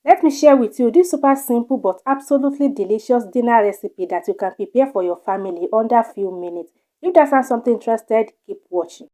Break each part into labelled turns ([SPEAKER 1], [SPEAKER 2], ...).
[SPEAKER 1] Let me share with you this super simple but absolutely delicious dinner recipe that you can prepare for your family under few minutes. If that sounds something interested, keep watching.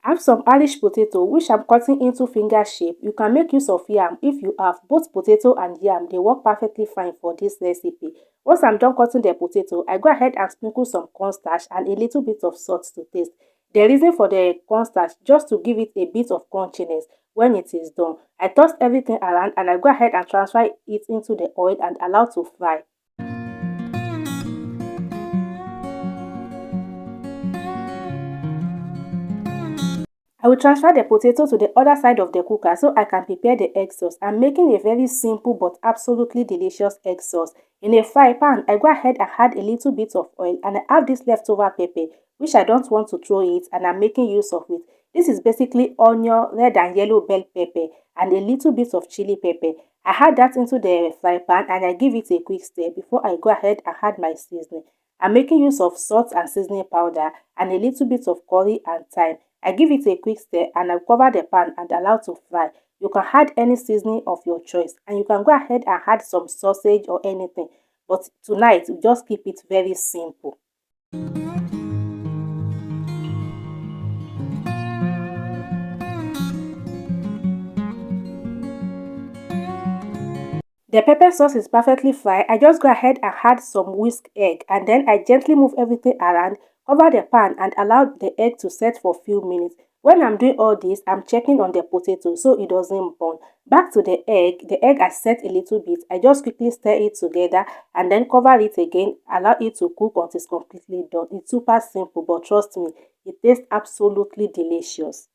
[SPEAKER 1] I have some Irish potato which I'm cutting into finger shape. You can make use of yam if you have both potato and yam. They work perfectly fine for this recipe. Once I'm done cutting the potato, I go ahead and sprinkle some cornstarch and a little bit of salt to taste. The reason for the cornstarch, just to give it a bit of crunchiness when it is done. I toss everything around and I go ahead and transfer it into the oil and allow to fry. I will transfer the potato to the other side of the cooker so I can prepare the egg sauce. I'm making a very simple but absolutely delicious egg sauce. In a fry pan, I go ahead and add a little bit of oil and I have this leftover pepper which I don't want to throw it and I'm making use of it. This is basically onion, red and yellow bell pepper and a little bit of chili pepper. I add that into the fry pan and I give it a quick stir before I go ahead and add my seasoning. I'm making use of salt and seasoning powder and a little bit of curry and thyme. I give it a quick stir and I cover the pan and allow to fry. You can add any seasoning of your choice and you can go ahead and add some sausage or anything. But tonight, we just keep it very simple. The pepper sauce is perfectly fried. I just go ahead and add some whisk egg and then I gently move everything around, cover the pan and allow the egg to set for a few minutes. When I'm doing all this, I'm checking on the potato so it doesn't burn. Back to the egg has set a little bit. I just quickly stir it together and then cover it again, allow it to cook until it's completely done. It's super simple, but trust me, it tastes absolutely delicious.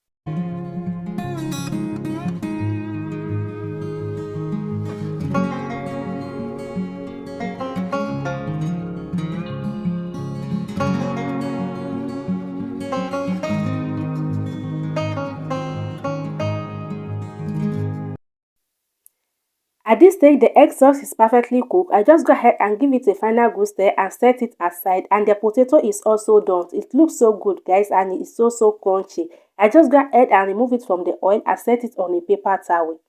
[SPEAKER 1] At this stage, the egg sauce is perfectly cooked. I just go ahead and give it a final good stir and set it aside. And the potato is also done. It looks so good, guys, and it is so crunchy. I just go ahead and remove it from the oil and set it on a paper towel.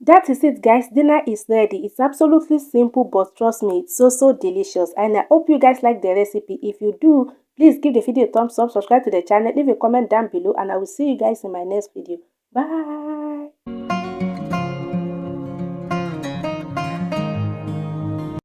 [SPEAKER 1] That is it, guys. Dinner is ready. It's absolutely simple, but trust me, it's so delicious. And I hope you guys like the recipe. If you do, please give the video a thumbs up, subscribe to the channel, leave a comment down below, and I will see you guys in my next video. Bye.